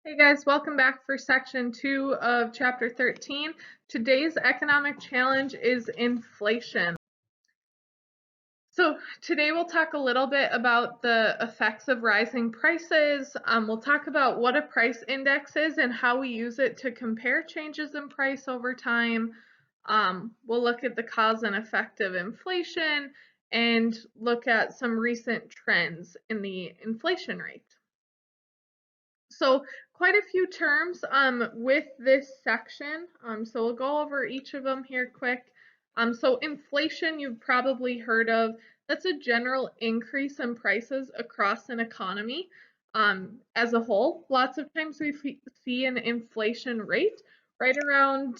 Hey guys, welcome back for section 2 of chapter 13. Today's economic challenge is inflation. So today we'll talk a little bit about the effects of rising prices. We'll talk about what a price index is and how we use it to compare changes in price over time. We'll look at the cause and effect of inflation and look at some recent trends in the inflation rate. So quite a few terms with this section. So we'll go over each of them here quick. So inflation you've probably heard of. That's a general increase in prices across an economy as a whole. Lots of times we see an inflation rate right around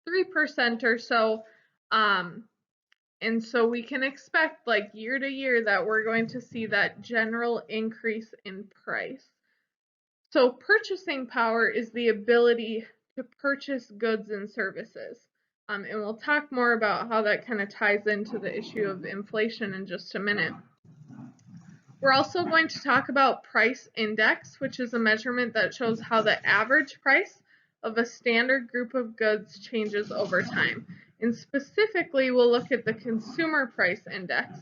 3% or so. And so we can expect like year to year that we're going to see that general increase in price. So purchasing power is the ability to purchase goods and services. And we'll talk more about how that kind of ties into the issue of inflation in just a minute. We're also going to talk about price index, which is a measurement that shows how the average price of a standard group of goods changes over time. And specifically, we'll look at the consumer price index,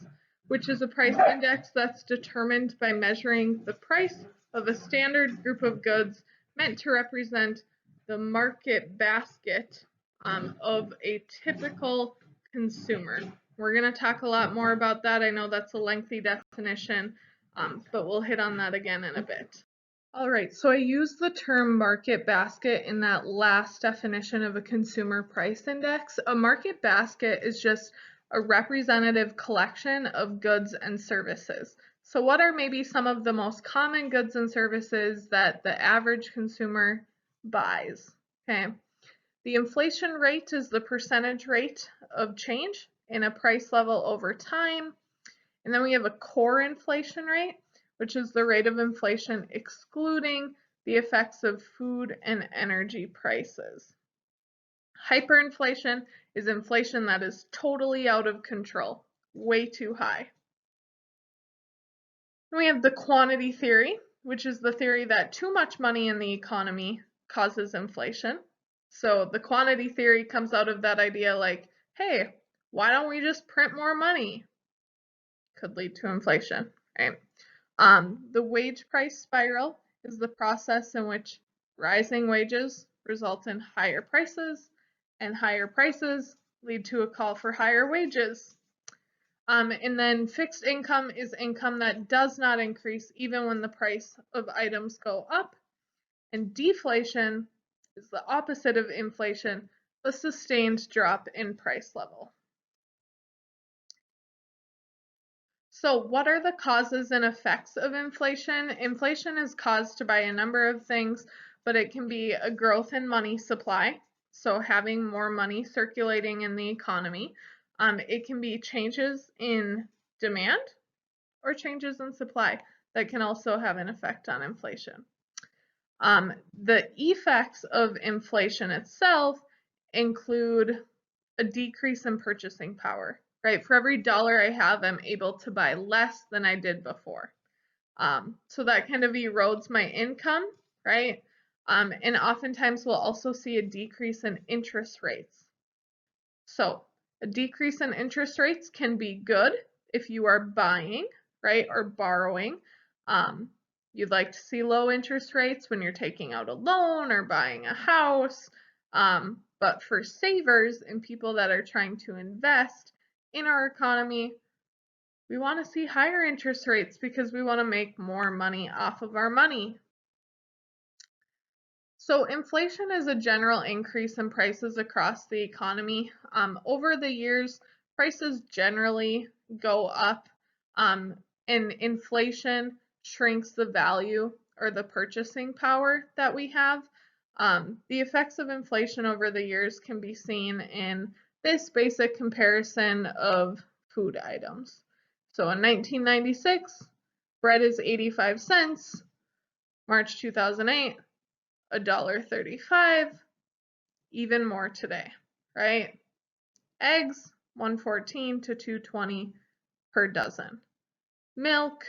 which is a price index that's determined by measuring the price of a standard group of goods meant to represent the market basket of a typical consumer. We're going to talk a lot more about that. I know that's a lengthy definition, but we'll hit on that again in a bit. All right, so I used the term market basket in that last definition of a consumer price index. A market basket is just a representative collection of goods and services. So what are maybe some of the most common goods and services that the average consumer buys? Okay. The inflation rate is the percentage rate of change in a price level over time. And then we have a core inflation rate, which is the rate of inflation excluding the effects of food and energy prices. Hyperinflation is inflation that is totally out of control, way too high. We have the quantity theory, which is the theory that too much money in the economy causes inflation. So the quantity theory comes out of that idea like, hey, why don't we just print more money? Could lead to inflation, right? The wage price spiral is the process in which rising wages result in higher prices, and higher prices lead to a call for higher wages. And then fixed income is income that does not increase even when the price of items go up. And deflation is the opposite of inflation, a sustained drop in price level. So what are the causes and effects of inflation? Inflation is caused by a number of things, but it can be a growth in money supply, so having more money circulating in the economy. It can be changes in demand or changes in supply that can also have an effect on inflation. The effects of inflation itself include a decrease in purchasing power, right? For every dollar I have, I'm able to buy less than I did before. So that kind of erodes my income, right? And oftentimes we'll also see a decrease in interest rates. So a decrease in interest rates can be good if you are buying, right, or borrowing. You'd like to see low interest rates when you're taking out a loan or buying a house. But for savers and people that are trying to invest in our economy, we want to see higher interest rates because we want to make more money off of our money. So inflation is a general increase in prices across the economy. Over the years, prices generally go up, and inflation shrinks the value or the purchasing power that we have. The effects of inflation over the years can be seen in this basic comparison of food items. So in 1996, bread is 85 cents. March 2008, $1.35, even more today, right? Eggs, 114 to 220 per dozen. Milk,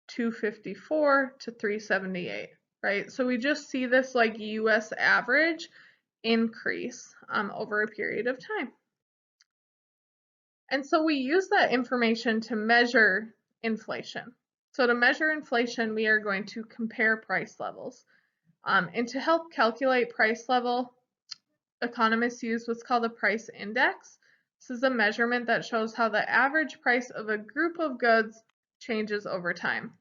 254 to 378. right? So we just see this like US average increase over a period of time. And so we use that information to measure inflation. So to measure inflation, we are going to compare price levels. And to help calculate price level, economists use what's called a price index. This is a measurement that shows how the average price of a group of goods changes over time.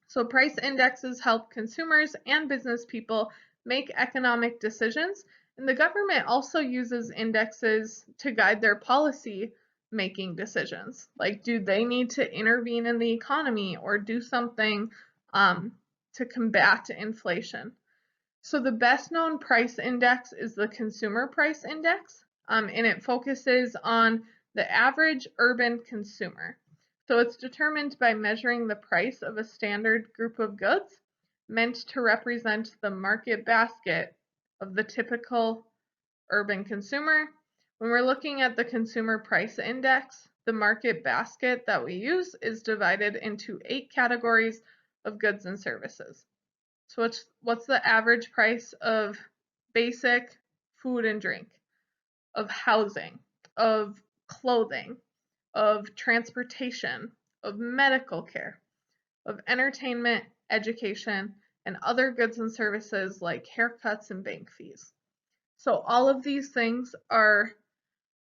So price indexes help consumers and business people make economic decisions, and the government also uses indexes to guide their policy making decisions. Like, do they need to intervene in the economy or do something to combat inflation? So the best known price index is the Consumer Price Index, and it focuses on the average urban consumer. So it's determined by measuring the price of a standard group of goods meant to represent the market basket of the typical urban consumer. When we're looking at the Consumer Price Index, the market basket that we use is divided into 8 categories of goods and services. So what's the average price of basic food and drink, of housing, of clothing, of transportation, of medical care, of entertainment, education, and other goods and services like haircuts and bank fees. So all of these things are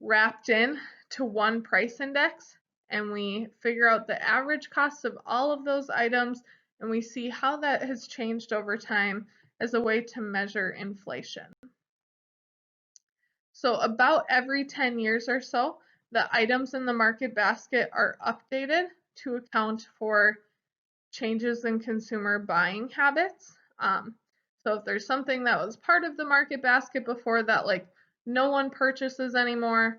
wrapped in to one price index, and we figure out the average cost of all of those items, and we see how that has changed over time as a way to measure inflation. So about every 10 years or so, the items in the market basket are updated to account for changes in consumer buying habits. So if there's something that was part of the market basket before that like no one purchases anymore,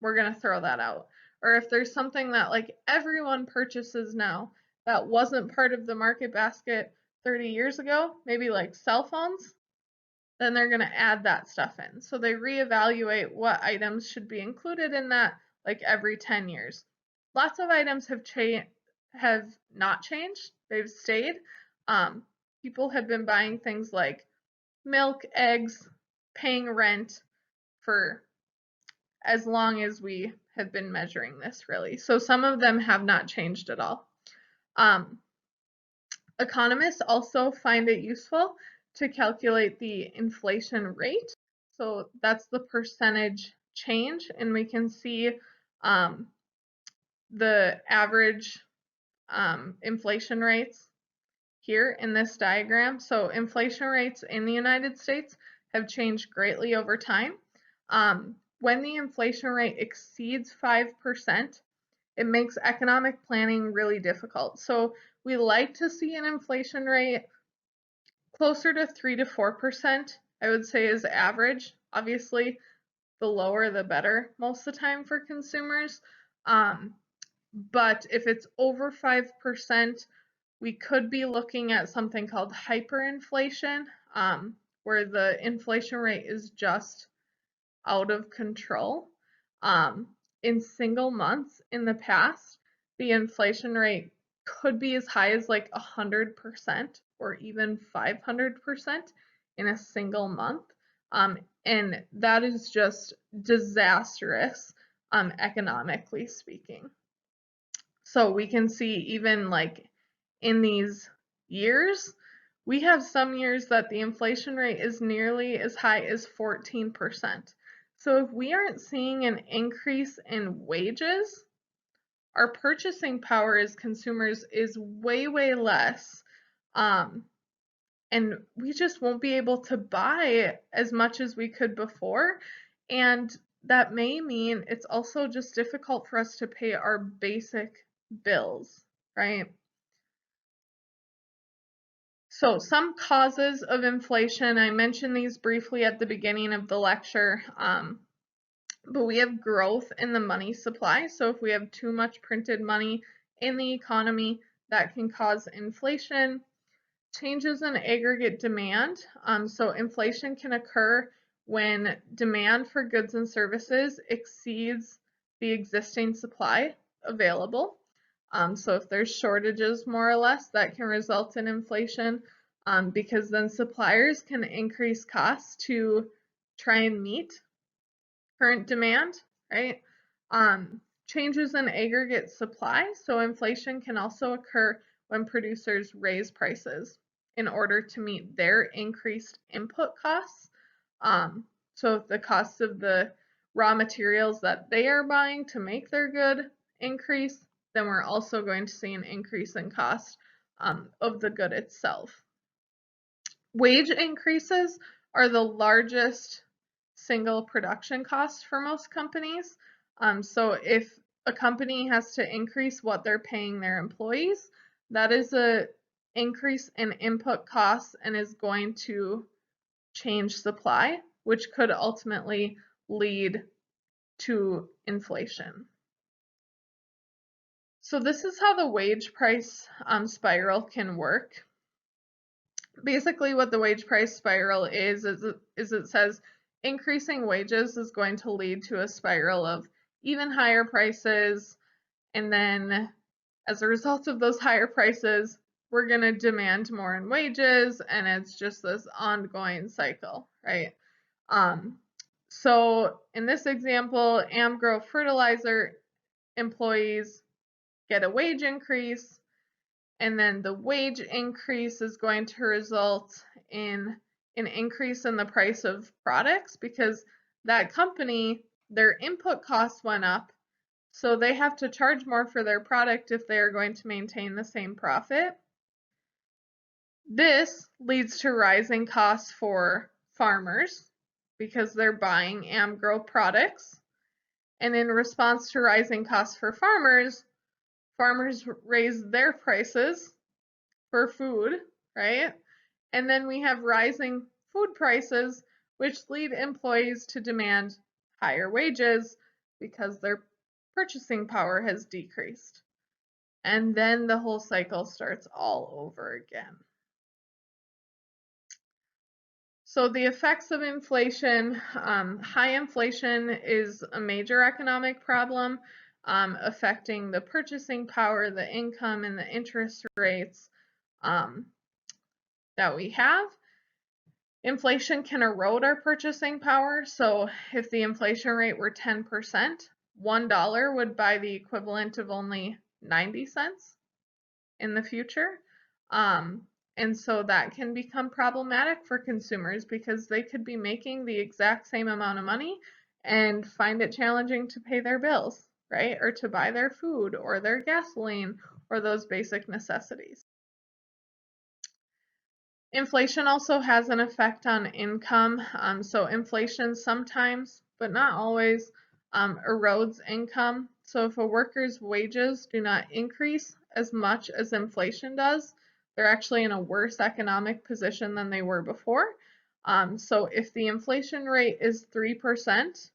we're going to throw that out. Or if there's something that like everyone purchases now that wasn't part of the market basket 30 years ago, maybe like cell phones, then they're going to add that stuff in. So they reevaluate what items should be included in that like every 10 years. Lots of items have not changed. They've stayed. People have been buying things like milk, eggs, paying rent for as long as we have been measuring this, really. So some of them have not changed at all. Economists also find it useful to calculate the inflation rate. So that's the percentage change, and we can see the average inflation rates here in this diagram. So inflation rates in the United States have changed greatly over time. When the inflation rate exceeds 5%, it makes economic planning really difficult. So we like to see an inflation rate closer to 3 to 4%, I would say is average. Obviously, the lower the better most of the time for consumers. But if it's over 5%, we could be looking at something called hyperinflation, where the inflation rate is just out of control. In single months in the past, the inflation rate could be as high as like 100% or even 500% in a single month. And that is just disastrous, economically speaking. So we can see even like in these years, we have some years that the inflation rate is nearly as high as 14%. So if we aren't seeing an increase in wages, our purchasing power as consumers is way, way less. And we just won't be able to buy as much as we could before. And that may mean it's also just difficult for us to pay our basic bills, right? So some causes of inflation, I mentioned these briefly at the beginning of the lecture, but we have growth in the money supply. So if we have too much printed money in the economy, that can cause inflation. Changes in aggregate demand. So inflation can occur when demand for goods and services exceeds the existing supply available. So if there's shortages, more or less, that can result in inflation. because then suppliers can increase costs to try and meet current demand, right? Changes in aggregate supply, so inflation can also occur when producers raise prices in order to meet their increased input costs. So if the costs of the raw materials that they are buying to make their good increase, then we're also going to see an increase in cost of the good itself. Wage increases are the largest single production cost for most companies. So if a company has to increase what they're paying their employees, that is an increase in input costs and is going to change supply, which could ultimately lead to inflation. So this is how the wage price spiral can work. Basically what the wage price spiral is it says increasing wages is going to lead to a spiral of even higher prices, and then as a result of those higher prices, we're going to demand more in wages, and it's just this ongoing cycle, right? So in this example, Amgrow fertilizer employees get a wage increase, and then the wage increase is going to result in an increase in the price of products because that company, their input costs went up, so they have to charge more for their product if they are going to maintain the same profit. This leads to rising costs for farmers because they're buying Amgrow products. And in response to rising costs for farmers raise their prices for food, right? And then we have rising food prices, which lead employees to demand higher wages because their purchasing power has decreased. And then the whole cycle starts all over again. So the effects of inflation, high inflation is a major economic problem affecting the purchasing power, the income, and the interest rates that we have. Inflation can erode our purchasing power. So if the inflation rate were 10%, $1 would buy the equivalent of only 90 cents in the future. And so that can become problematic for consumers because they could be making the exact same amount of money and find it challenging to pay their bills, right? Or to buy their food or their gasoline or those basic necessities. Inflation also has an effect on income. So inflation sometimes, but not always, erodes income. So if a worker's wages do not increase as much as inflation does, they're actually in a worse economic position than they were before. So if the inflation rate is 3%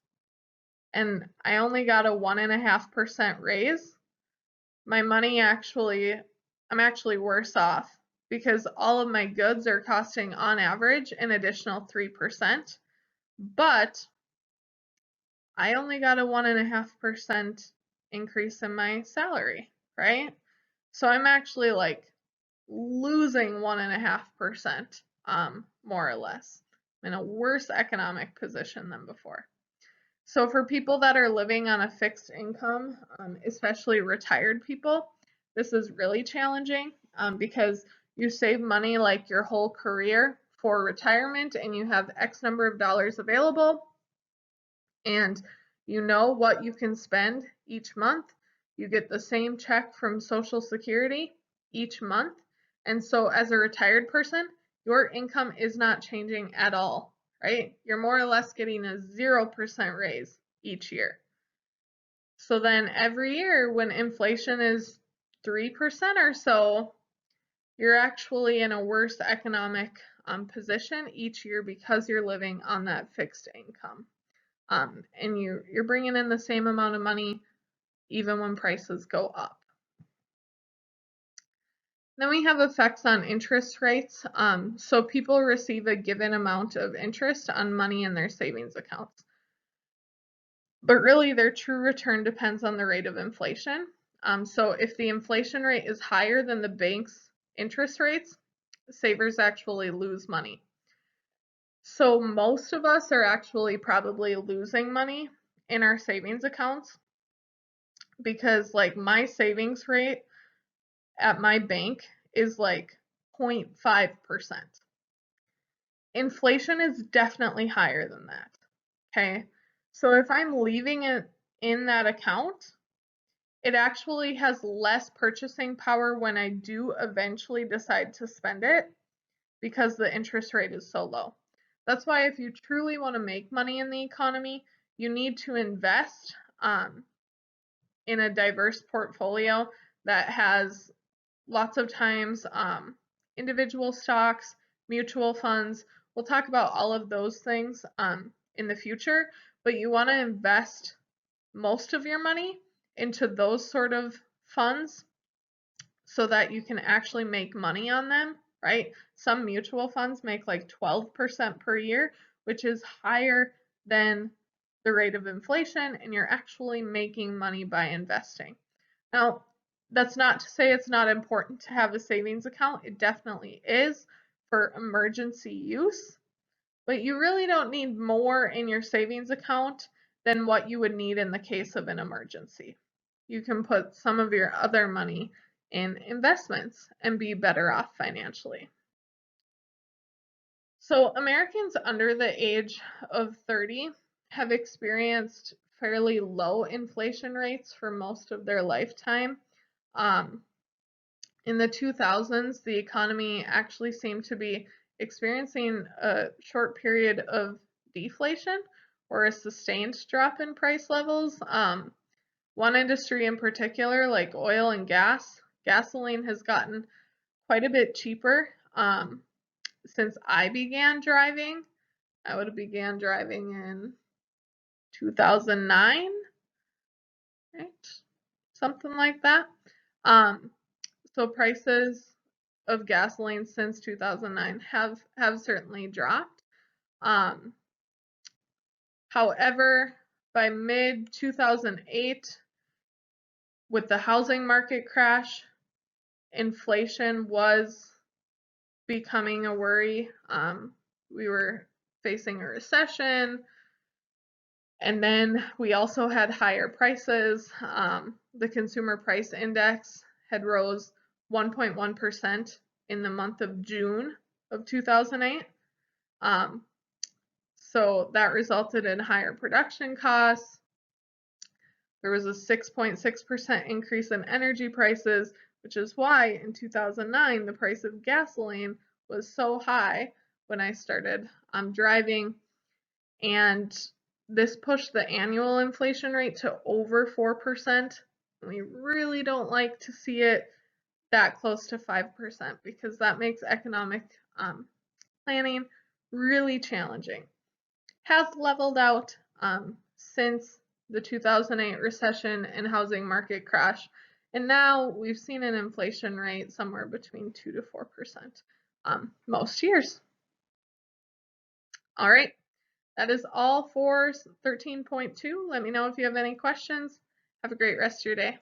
and I only got a 1.5% raise, I'm actually worse off because all of my goods are costing on average an additional 3%, but I only got a 1.5% increase in my salary, right? So I'm actually like losing 1.5%, more or less. I'm in a worse economic position than before. So for people that are living on a fixed income, especially retired people, this is really challenging because you save money like your whole career for retirement and you have X number of dollars available and you know what you can spend each month. You get the same check from Social Security each month. And so as a retired person, your income is not changing at all, right? You're more or less getting a 0% raise each year. So then every year when inflation is 3% or so, you're actually in a worse economic position each year because you're living on that fixed income. And you're bringing in the same amount of money even when prices go up. Then we have effects on interest rates. So people receive a given amount of interest on money in their savings accounts. But really their true return depends on the rate of inflation. So if the inflation rate is higher than the bank's interest rates, savers actually lose money. So most of us are actually probably losing money in our savings accounts because like my savings rate at my bank is like 0.5%. Inflation is definitely higher than that. Okay. So if I'm leaving it in that account, it actually has less purchasing power when I do eventually decide to spend it because the interest rate is so low. That's why if you truly want to make money in the economy, you need to invest in a diverse portfolio that has lots of times individual stocks, mutual funds. We'll talk about all of those things in the future, but you want to invest most of your money into those sort of funds so that you can actually make money on them, right? Some mutual funds make like 12% per year, which is higher than the rate of inflation, and you're actually making money by investing. Now, that's not to say it's not important to have a savings account. It definitely is for emergency use, but you really don't need more in your savings account than what you would need in the case of an emergency. You can put some of your other money in investments and be better off financially. So Americans under the age of 30 have experienced fairly low inflation rates for most of their lifetime. In the 2000s, the economy actually seemed to be experiencing a short period of deflation or a sustained drop in price levels. One industry in particular, like oil and gas, gasoline has gotten quite a bit cheaper since I began driving. I would have began driving in 2009, right? Something like that. So prices of gasoline since 2009 have certainly dropped. However, by mid 2008, with the housing market crash, inflation was becoming a worry. We were facing a recession, and then we also had higher prices. The consumer price index had rose 1.1% in the month of June of 2008. So that resulted in higher production costs. There was a 6.6% increase in energy prices, which is why in 2009 the price of gasoline was so high when I started driving. And this pushed the annual inflation rate to over 4%. We really don't like to see it that close to 5% because that makes economic planning really challenging. Has leveled out since the 2008 recession and housing market crash, and now we've seen an inflation rate somewhere between 2 to 4% most years. All right, that is all for 13.2. Let me know if you have any questions. Have a great rest of your day.